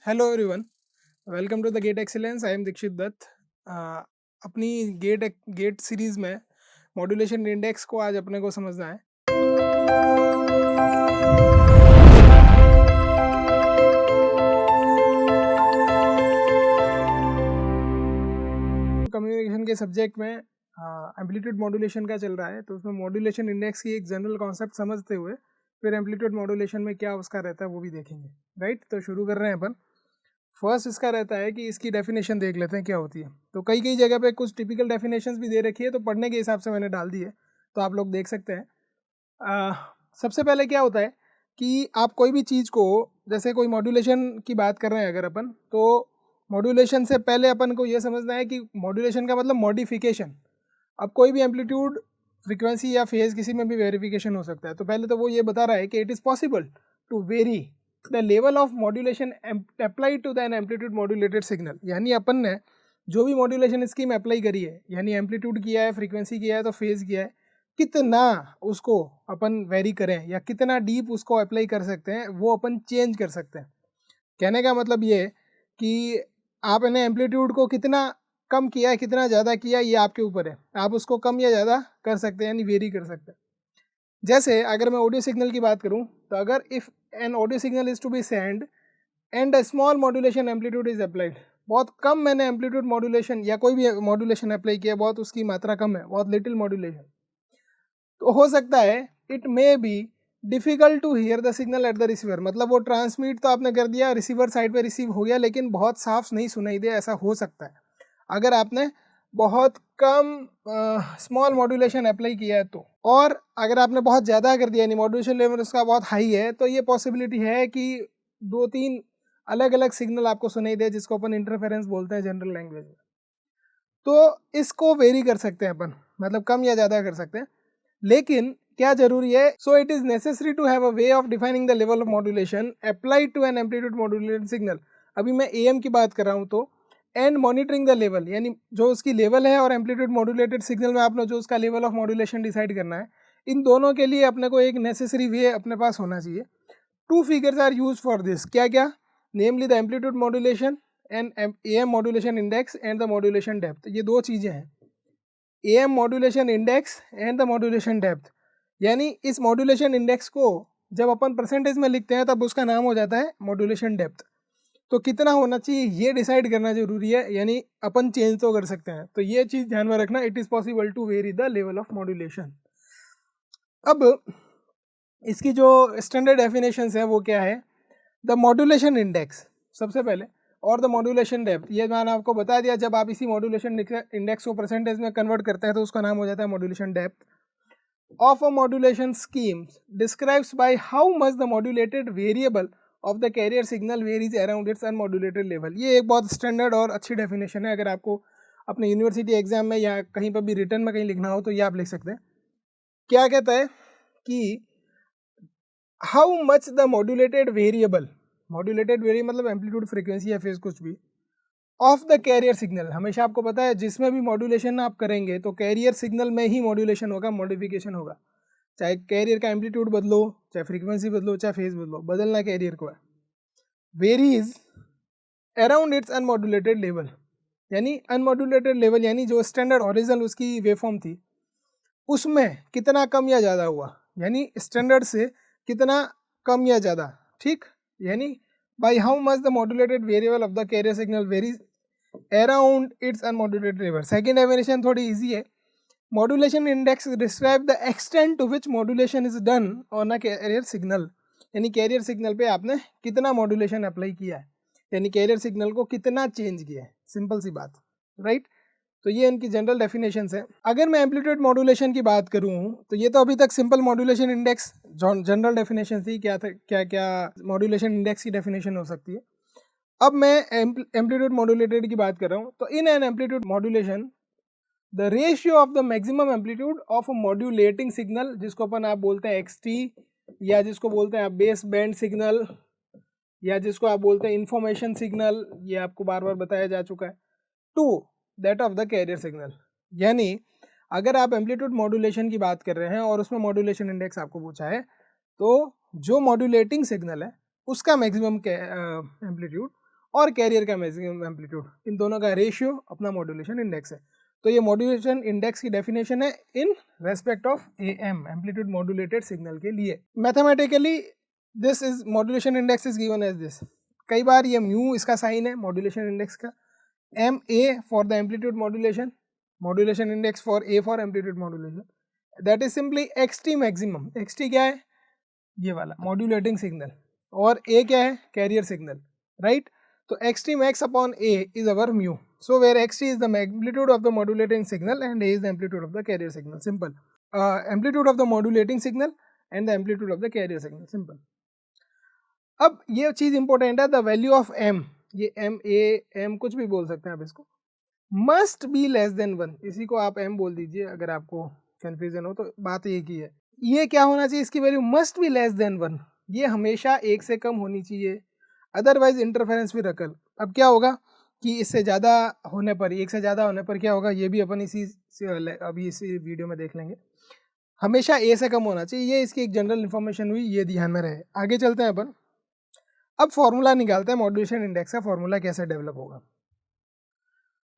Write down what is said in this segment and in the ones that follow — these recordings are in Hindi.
Hello everyone, welcome to the GATE excellence. I am Dikshit Dutt. अपनी गेट सीरीज़ में मॉड्यूलेशन इंडेक्स को आज अपने को समझना है। कम्युनिकेशन के सब्जेक्ट में एम्पलीट्यूड मॉड्यूलेशन का चल रहा है, तो उसमें मॉड्यूलेशन इंडेक्स की एक जनरल कॉन्सेप्ट समझते हुए फिर एम्पलीट्यूड मॉड्यूलेशन में क्या उसका रहता है वो भी देखेंगे। राइट, तो शुरू कर रहे हैं अपन। फर्स्ट इसका रहता है कि इसकी डेफिनेशन देख लेते हैं क्या होती है। तो कई कई जगह पे कुछ टिपिकल डेफिनेशंस भी दे रखी है, तो पढ़ने के हिसाब से मैंने डाल दी है, तो आप लोग देख सकते हैं। सबसे पहले क्या होता है कि आप कोई भी चीज़ को, जैसे कोई मॉड्यूलेशन की बात कर रहे हैं अगर अपन, तो मॉड्यूलेशन से पहले अपन को ये समझना है कि मॉड्यूलेशन का मतलब मॉडिफिकेशन। अब कोई भी एम्पलीट्यूड, फ्रीक्वेंसी या फेज किसी में भी वेरिफिकेशन हो सकता है। तो पहले तो वो ये बता रहा है कि it is possible to vary the level of modulation apply to the an amplitude modulated signal. यानी अपन ने जो भी मॉड्यूलेशन स्कीम अप्लाई करी है, यानी एम्पलीट्यूड किया है, फ्रीक्वेंसी किया है, तो फेज किया है, कितना उसको अपन वेरी करें या कितना डीप उसको अप्लाई कर सकते हैं, वो अपन चेंज कर सकते हैं। कहने का मतलब ये कि आपने एम्पलीट्यूड को कितना कम किया है, कितना ज़्यादा किया, ये आपके ऊपर है। आप उसको कम या ज़्यादा कर सकते हैं, यानी वेरी कर सकते हैं। जैसे अगर मैं ऑडियो सिग्नल की बात करूं, तो अगर if an audio signal is to be send and a small modulation amplitude is applied, बहुत कम मैंने एम्पलीट्यूड मॉड्यूलेशन या कोई भी मॉड्यूलेशन अप्लाई किया, बहुत उसकी मात्रा कम है, बहुत लिटिल मॉड्यूलेशन, तो हो सकता है it may be difficult to hear the signal at the receiver. मतलब वो ट्रांसमिट तो आपने कर दिया, रिसीवर साइड पे रिसीव हो गया, लेकिन बहुत साफ नहीं सुनाई दे, ऐसा हो सकता है अगर आपने बहुत कम स्मॉल मॉड्यूलेशन अप्लाई किया है तो। और अगर आपने बहुत ज़्यादा कर दिया, यानी मॉड्यूलेशन लेवल उसका बहुत हाई है, तो ये पॉसिबिलिटी है कि 2-3 अलग अलग सिग्नल आपको सुनाई दे, जिसको अपन इंटरफेरेंस बोलते हैं जनरल लैंग्वेज में। तो इसको वेरी कर सकते हैं अपन, मतलब कम या ज़्यादा कर सकते हैं। लेकिन क्या जरूरी है, so it is necessary to have a way of defining the level of modulation applied to an amplitude modulated signal. अभी मैं एएम की बात कर रहा हूँ, तो एंड मॉनिटरिंग द लेवल, यानी जो उसकी लेवल है, और एम्पलीट्यूड मॉड्यूलेटेड सिग्नल में आपने जो उसका लेवल ऑफ मॉड्यूलेशन डिसाइड करना है, इन दोनों के लिए अपने को एक नेसेसरी वे अपने पास होना चाहिए। 2 figures are use for this. क्या क्या? Namely the amplitude modulation and AM modulation index and the modulation depth. ये दो चीज़ें हैं, AM modulation index and the modulation depth. यानी इस मॉड्यूलेशन इंडेक्स को जब अपन परसेंटेज में लिखते हैं, तब उसका नाम हो जाता है मॉड्यूलेशन डेप्थ। तो कितना होना चाहिए ये डिसाइड करना जरूरी है, यानी अपन चेंज तो कर सकते हैं, तो ये चीज़ ध्यान में रखना, it is possible to vary the level of modulation. अब इसकी जो स्टैंडर्ड डेफिनेशंस है वो क्या है? द मॉड्यूलेशन इंडेक्स सबसे पहले, और द मॉड्यूलेशन डेप्थ, ये मैंने आपको बता दिया। जब आप इसी मॉड्यूलेशन इंडेक्स को परसेंटेज में कन्वर्ट करते हैं, तो उसका नाम हो जाता है modulation depth. of a modulation scheme describes by how much the modulated variable of the carrier signal varies around its unmodulated level। ये एक बहुत स्टैंडर्ड और अच्छी डेफिनेशन है। अगर आपको अपने यूनिवर्सिटी एग्जाम में या कहीं पर भी रिटर्न में कहीं लिखना हो, तो ये आप लिख सकते हैं। क्या कहता है कि how much the modulated variable, modulated variable मतलब एम्पलीट्यूड, फ्रीक्वेंसी या फेज कुछ भी, ऑफ द कैरियर सिग्नल। हमेशा आपको पता है जिसमें भी मॉड्यूलेशन आप करेंगे, तो कैरियर सिग्नल में ही मॉड्यूलेशन होगा, मॉडिफिकेशन होगा। चाहे कैरियर का एम्पलीट्यूड बदलो, चाहे फ्रीक्वेंसी बदलो, चाहे फेज बदलो, बदलना कैरियर को है। Varies around its unmodulated level, यानी अनमॉड्यूलेटेड लेवल यानी जो स्टैंडर्ड ओरिजिनल उसकी वेवफॉर्म थी, उसमें कितना कम या ज़्यादा हुआ, यानी स्टैंडर्ड से कितना कम या ज़्यादा। ठीक, यानी by how much the modulated variable of the carrier signal varies around its unmodulated level. Second definition थोड़ी ईजी है। Modulation index describe the extent to which modulation is done on a carrier signal, यानी कैरियर सिग्नल पे आपने कितना मॉड्यूलेशन अप्लाई किया है, यानी कैरियर सिग्नल को कितना चेंज किया है, सिंपल सी बात। राइट, तो ये इनकी जनरल डेफिनेशंस है। अगर मैं एम्पलीट्यूड मॉड्यूलेशन की बात करूँ, तो ये तो अभी तक simple modulation index general definition थी, क्या था, क्या क्या मॉड्यूलेशन इंडेक्स की डेफिनेशन हो सकती है। अब मैं एम्पलीट्यूड मॉड्यूलेटेड की बात कर रहा हूँ। तो in an amplitude modulation the ratio of the maximum amplitude of a modulating signal, जिसको अपन आप बोलते हैं एक्सटी, या जिसको बोलते हैं आप बेस बैंड सिग्नल, या जिसको आप बोलते हैं इंफॉर्मेशन सिग्नल, ये आपको बार बार बताया जा चुका है, to that of the carrier signal. यानी अगर आप एम्पलीट्यूड मॉड्यूलेशन की बात कर रहे हैं और उसमें मॉड्यूलेशन इंडेक्स आपको पूछा है, तो जो मॉड्यूलेटिंग सिग्नल है उसका मैक्सिमम एम्पलीट्यूड और कैरियर का मैक्सिमम एम्पलीट्यूड, इन दोनों का रेशियो अपना मॉड्यूलेशन इंडेक्स है। तो ये मॉड्यूलेशन इंडेक्स की डेफिनेशन है in respect of AM, amplitude modulated signal के लिए। Mathematically this is modulation index is given as this. कई बार ये म्यू इसका साइन है मॉड्यूलेशन इंडेक्स का, MA for the amplitude modulation, modulation index for A for amplitude modulation, that is simply XT maximum. XT क्या है? ये वाला मॉड्यूलेटिंग सिग्नल, और A क्या है? Carrier signal, right? तो XT max upon A is our mu. So where XT is the amplitude of the modulating signal and A is the amplitude of the carrier signal. Simple. Amplitude of the modulating signal and the amplitude of the carrier signal. Simple. अब ये चीज़ इंपॉर्टेंट है, द वैल्यू ऑफ M, ये M कुछ भी बोल सकते हैं आप इसको, मस्ट बी लेस देन 1। इसी को आप M बोल दीजिए अगर आपको कन्फ्यूजन हो, तो बात ये की है। ये क्या होना चाहिए? इसकी value must be less than 1, ये हमेशा 1 से कम होनी चाहिए, अदरवाइज इंटरफेरेंस विद रकल। अब क्या होगा कि इससे ज़्यादा होने पर, 1 से ज़्यादा होने पर क्या होगा, ये भी अपन अभी इसी वीडियो में देख लेंगे। हमेशा A से कम होना चाहिए, ये इसकी एक जनरल इन्फॉर्मेशन हुई, ये ध्यान में रहे। आगे चलते हैं अपन, अब फॉर्मूला निकालते हैं मॉड्यूलेशन इंडेक्स का। फॉर्मूला कैसे डेवलप होगा?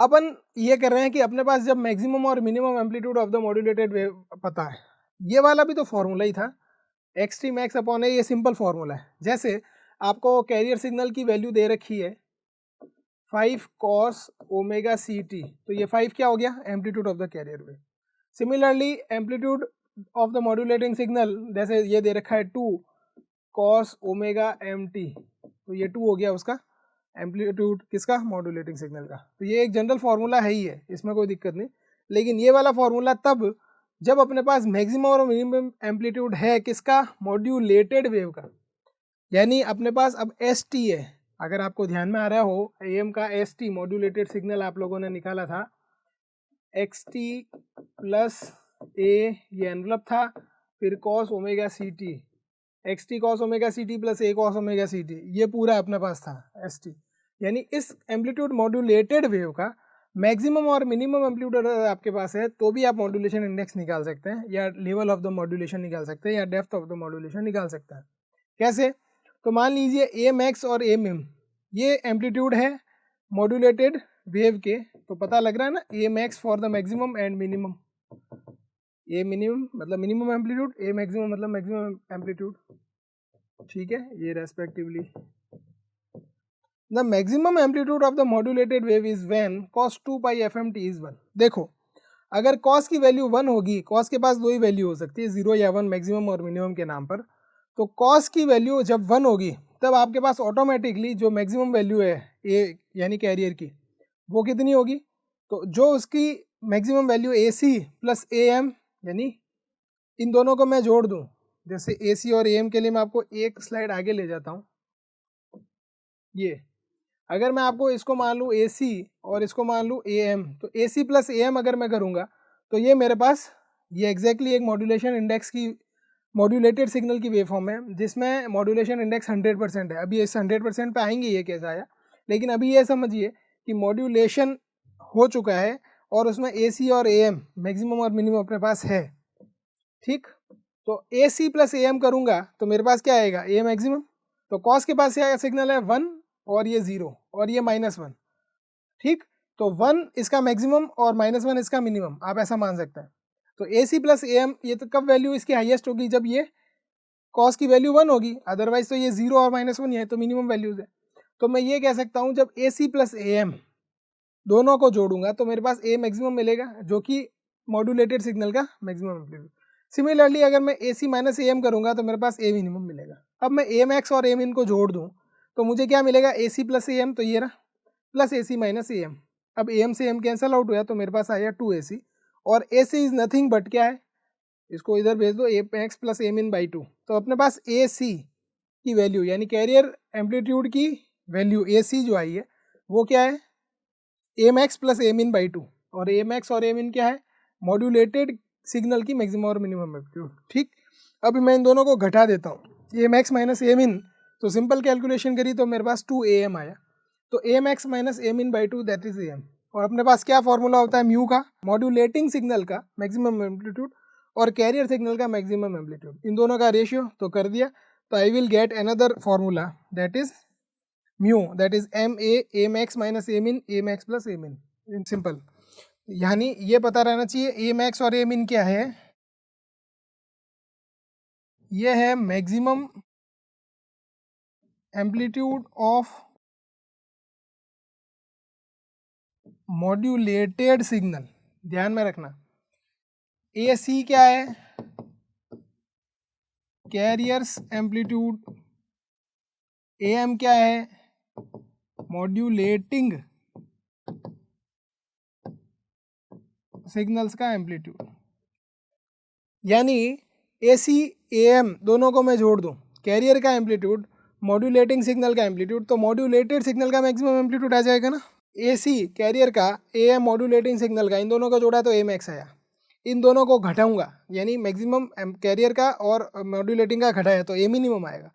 अपन ये कर रहे हैं कि अपने पास जब मैक्सिमम और minimum amplitude of the modulated wave पता है, ये वाला भी तो फॉर्मूला ही था, XT मैक्स अपॉन A, ये सिंपल फॉर्मूला है। जैसे आपको कैरियर सिग्नल की वैल्यू दे रखी है 5 cos ओमेगा CT, तो ये 5 क्या हो गया? Amplitude of the carrier wave. Similarly amplitude of the modulating signal, जैसे ये दे रखा है 2 cos ओमेगा MT, तो ये 2 हो गया उसका एम्पलीट्यूड, किसका? मॉड्यूलेटिंग सिग्नल का। तो ये एक जनरल फार्मूला है ही है, इसमें कोई दिक्कत नहीं। लेकिन ये वाला फार्मूला तब जब अपने पास मैक्सिमम और मिनिमम एम्पलीट्यूड है, किसका? मॉड्यूलेटेड वेव का। यानी अपने पास अब ST है, अगर आपको ध्यान में आ रहा हो, AM का ST मॉड्यूलेटेड सिग्नल आप लोगों ने निकाला था, XT प्लस A ये एनवलप था, फिर cos omega CT, XT cos omega CT plus A cos omega CT, ये पूरा अपने पास था ST। यानी इस एम्पलीट्यूड मॉड्यूलेटेड वेव का मैक्सिमम और मिनिमम एम्पलीट्यूड अगर आपके पास है, तो भी आप मॉड्यूलेशन इंडेक्स निकाल सकते हैं, या लेवल ऑफ द मॉड्यूलेशन निकाल सकते हैं, या डेप्थ ऑफ द मॉड्यूलेशन निकाल सकते हैं। कैसे? तो मान लीजिए A मैक्स और A मिन ये एम्पलीट्यूड है मॉड्यूलेटेड वेव के, तो पता लग रहा है ना, A max for the maximum and minimum, A minimum मतलब मिनिमम एम्पलीट्यूड, A मैक्सिमम मतलब मैक्सिमम एम्पलीट्यूड, ठीक है, ये respectively. The maximum amplitude of the modulated wave is when cos 2 pi FMT is 1। देखो, अगर cos की वैल्यू 1 होगी, cos के पास दो ही वैल्यू हो सकती है, 0 या 1, मैक्सिमम और मिनिमम के नाम पर। तो cos की वैल्यू जब 1 होगी, तब आपके पास ऑटोमेटिकली जो मैक्सिमम वैल्यू है A यानी कैरियर की, वो कितनी होगी? तो जो उसकी maximum value AC plus AM, यानी इन दोनों को मैं जोड़ दूं, जैसे AC और AM के लिए मैं आपको एक स्लाइड आगे ले जाता हूं। ये अगर मैं आपको इसको मान लूँ AC और इसको मान लूँ AM, तो AC प्लस AM अगर मैं करूँगा, तो ये मेरे पास ये एग्जैक्टली एक मॉड्यूलेशन इंडेक्स की, मॉड्यूलेटेड सिग्नल की वेव फॉर्म है, जिसमें मॉड्यूलेशन इंडेक्स 100% है। अभी इस 100% पे आएंगे ये कैसा आया, लेकिन अभी ये समझिए कि मॉड्यूलेशन हो चुका है और उसमें AC और AM मैक्सिमम और मिनिमम अपने पास है, ठीक। तो AC प्लस AM करूँगा तो मेरे पास क्या आएगा? A maximum. तो कॉस के पास क्या सिग्नल है? 1 और ये 0 और ये -1, ठीक। तो 1 इसका मैक्सिमम और -1 इसका मिनिमम, आप ऐसा मान सकते हैं। तो AC प्लस AM ये तो कब वैल्यू इसकी हाईएस्ट होगी? जब ये कॉस की वैल्यू 1 होगी, अदरवाइज तो ये 0 और -1 ही है, तो मिनिमम वैल्यूज है। तो मैं ये कह सकता हूँ जब AC प्लस AM दोनों को जोड़ूंगा तो मेरे पास A मैक्सिमम मिलेगा, जो कि मॉड्यूलेटेड सिग्नल का मैक्सिमम एम्पलीट्यूड। सिमिलरली अगर मैं AC माइनस AM करूँगा तो मेरे पास A मिनिमम मिलेगा। अब मैं A मैक्स और A मिन को जोड़ दूँ तो मुझे क्या मिलेगा? AC प्लस AM, तो ये रहा, प्लस AC माइनस AM। अब AM से AM कैंसल आउट हुआ तो मेरे पास आया 2AC, और AC इज़ नथिंग बट क्या है, इसको इधर भेज दो, A मैक्स प्लस A मिन बाई 2। तो अपने पास AC की वैल्यू यानी कैरियर एम्पलीट्यूड की वैल्यू AC जो आई है वो क्या है? A मैक्स प्लस A मिन बाई 2, और A मैक्स और A मिन क्या है? मॉड्यूलेटेड सिग्नल की मैक्सिमम और मिनिमम एम्पलीट्यूड, ठीक। अभी मैं इन दोनों को घटा देता हूँ, A मैक्स माइनस A मिन, तो सिंपल कैलकुलेशन करी तो मेरे पास 2AM आया। तो A मैक्स माइनस A मिन बाई 2 दैट इज AM। और अपने पास क्या फॉर्मूला होता है? म्यू का, मॉड्यूलेटिंग सिग्नल का मैक्सिमम एम्पलीट्यूड और कैरियर सिग्नल का मैक्सिमम एम्पलीट्यूड, इन दोनों का रेशियो तो कर दिया। तो I will get another formula that is mu that is M A max minus A min, A max plus A मिन, इन सिंपल। यानी ये पता रहना चाहिए ए मैक्स और ए मिन क्या है, ये है maximum amplitude of modulated signal. ध्यान में रखना ए सी क्या है, कैरियर्स एम्पलीट्यूड, ए एम क्या है, मॉड्यूलेटिंग सिग्नल्स का एम्पलीट्यूड। यानी ए सी ए एम दोनों को मैं जोड़ दूं, कैरियर का एम्पलीट्यूड, मॉड्यूलेटिंग सिग्नल का एम्पलीट्यूड, तो मॉड्यूलेटेड सिग्नल का मैक्सिमम एम्पलीट्यूड आ जाएगा ना। ए सी कैरियर का, ए एम मॉड्यूलेटिंग सिग्नल का, इन दोनों का जोड़ा तो ए मैक्स आया। इन दोनों को घटाऊंगा यानी मैक्सिमम कैरियर का और मॉड्यूलेटिंग का घटाया तो ए मिनिमम आएगा।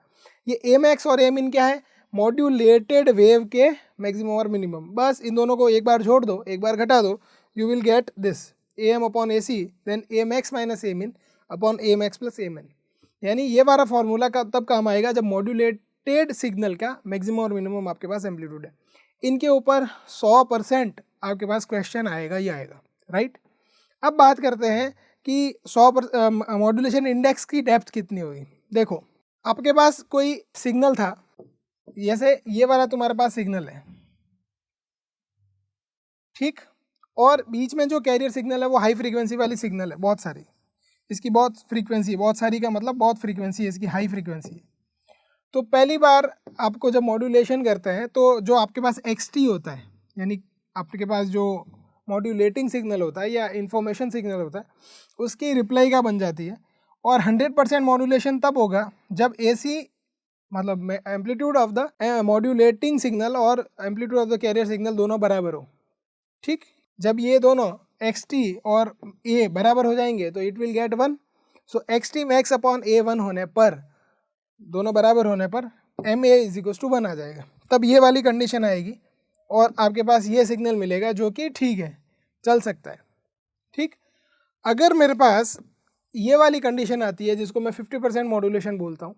ये ए मैक्स और ए मिन क्या है, मॉड्यूलेटेड वेव के मैक्सिमम और मिनिमम। बस इन दोनों को एक बार जोड़ दो, एक बार घटा दो, you will get this A M upon A C, then A max minus A min upon A max plus A min. यानी ये वाला फॉर्मूला का तब काम आएगा जब मॉड्यूलेटेड सिग्नल का मैक्सिमम और मिनिमम आपके पास एम्पलीट्यूड है। इनके ऊपर 100% आपके पास क्वेश्चन आएगा ही आएगा, राइट। अब बात करते हैं कि 100% मॉड्यूलेशन इंडेक्स की डेप्थ कितनी होगी। देखो आपके पास कोई सिग्नल था, जैसे ये वाला तुम्हारे पास सिग्नल है, ठीक, और बीच में जो कैरियर सिग्नल है वो हाई फ्रीक्वेंसी वाली सिग्नल है, बहुत सारी, इसकी बहुत फ्रीक्वेंसी है, बहुत सारी का मतलब बहुत फ्रीक्वेंसी है इसकी, हाई फ्रीक्वेंसी है। तो पहली बार आपको जब मॉड्यूलेशन करते हैं तो जो आपके पास XT होता है, यानी आपके पास जो मॉड्यूलेटिंग सिग्नल होता है या इंफॉर्मेशन सिग्नल होता है, उसकी रिप्लाई का बन जाती है। और 100% मॉड्यूलेशन तब होगा जब AC मतलब amplitude of the modulating signal और amplitude of the carrier signal दोनों बराबर हो, ठीक। जब ये दोनों XT और A बराबर हो जाएंगे तो it will get 1। So XT max upon A 1 होने पर, दोनों बराबर होने पर MA इज इक्वल्स टू 1 आ जाएगा। तब ये वाली कंडीशन आएगी और आपके पास ये सिग्नल मिलेगा जो कि ठीक है, चल सकता है, ठीक। अगर मेरे पास ये वाली कंडीशन आती है जिसको मैं 50% मॉड्यूलेशन बोलता हूँ,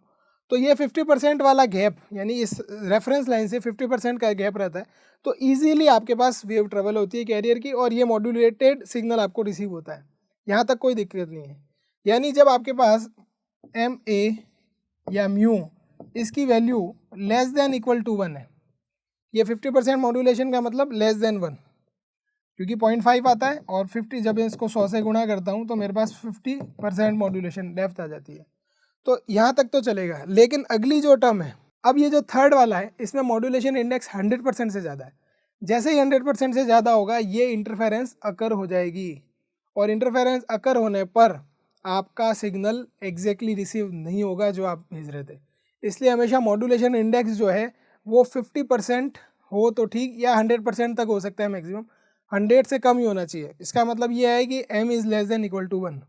तो ये 50% वाला गैप यानी इस रेफरेंस लाइन से 50% का गैप रहता है, तो ईजीली आपके पास वेव ट्रेवल होती है कैरियर की और ये मॉड्यूलेटेड सिग्नल आपको रिसीव होता है, यहाँ तक कोई दिक्कत नहीं है। यानी जब आपके पास MA या म्यू इसकी value less than equal to 1 है, ये 50% मॉड्यूलेशन का मतलब लेस देन 1, क्योंकि 0.5 आता है और 50 जब इसको 100 से गुणा करता हूँ तो मेरे पास 50% मॉड्यूलेशन डेप्थ आ जाती है। तो यहाँ तक तो चलेगा, लेकिन अगली जो टर्म है, अब ये जो थर्ड वाला है, इसमें मॉड्यूलेशन इंडेक्स 100% से ज़्यादा है। जैसे ही 100% से ज़्यादा होगा ये इंटरफेरेंस अकर हो जाएगी, और इंटरफेरेंस अकर होने पर आपका सिग्नल एग्जैक्टली रिसीव नहीं होगा जो आप भेज रहे थे। इसलिए हमेशा मॉड्यूलेशन इंडेक्स जो है वो 50% हो तो ठीक, या 100% तक हो सकता है मैक्सिमम, 100 से कम ही होना चाहिए। इसका मतलब ये है कि m is less than equal to 1,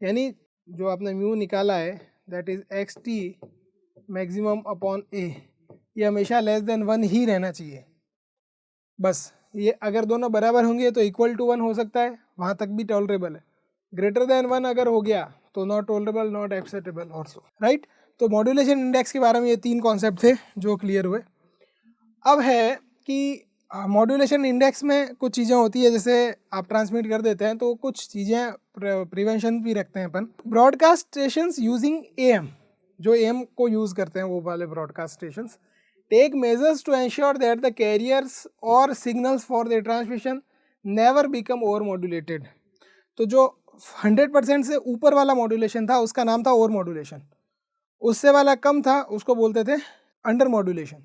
यानी जो आपने म्यू निकाला है that is XT maximum upon A, ये हमेशा लेस देन 1 ही रहना चाहिए। बस ये अगर दोनों बराबर होंगे तो इक्वल टू 1 हो सकता है, वहाँ तक भी टॉलरेबल है। ग्रेटर देन 1 अगर हो गया तो not tolerable, not acceptable also, right. तो मॉड्यूलेशन इंडेक्स के बारे में ये 3 कॉन्सेप्ट थे जो क्लियर हुए। अब है कि मॉड्यूलेशन इंडेक्स में कुछ चीज़ें होती है, जैसे आप ट्रांसमिट कर देते हैं तो कुछ चीज़ें प्रिवेंशन भी रखते हैं अपन। ब्रॉडकास्ट स्टेशंस यूजिंग AM, जो AM को यूज़ करते हैं वो वाले broadcast stations, take measures to ensure that the carriers और signals for the transmission never become over modulated. तो जो 100% से ऊपर वाला मॉड्यूलेशन था उसका नाम था ओवर मॉड्यूलेशन, उससे वाला कम था उसको बोलते थे अंडर मॉड्यूलेशन,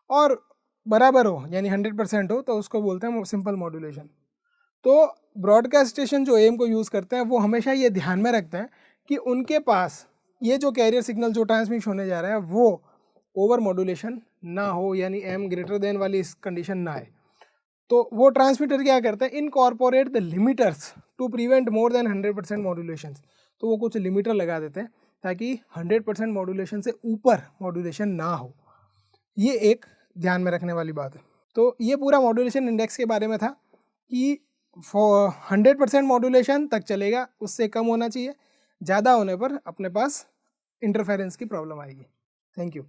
और बराबर हो यानी 100% हो तो उसको बोलते हैं सिंपल मॉड्यूलेशन। तो ब्रॉडकास्ट स्टेशन जो AM को यूज़ करते हैं वो हमेशा ये ध्यान में रखते हैं कि उनके पास ये जो कैरियर सिग्नल जो ट्रांसमिट होने जा रहा है वो ओवर मॉड्यूलेशन ना हो, यानी M ग्रेटर देन वाली इस कंडीशन ना आए। तो वो ट्रांसमीटर क्या करते हैं, incorporate the limiters to prevent more than 100% modulation. तो वो कुछ लिमिटर लगा देते हैं ताकि 100% मॉड्यूलेशन से ऊपर मॉड्यूलेशन ना हो। ये एक ध्यान में रखने वाली बात है। तो ये पूरा मॉड्यूलेशन इंडेक्स के बारे में था कि 100% मॉड्यूलेशन तक चलेगा, उससे कम होना चाहिए, ज़्यादा होने पर अपने पास इंटरफेरेंस की प्रॉब्लम आएगी। Thank you.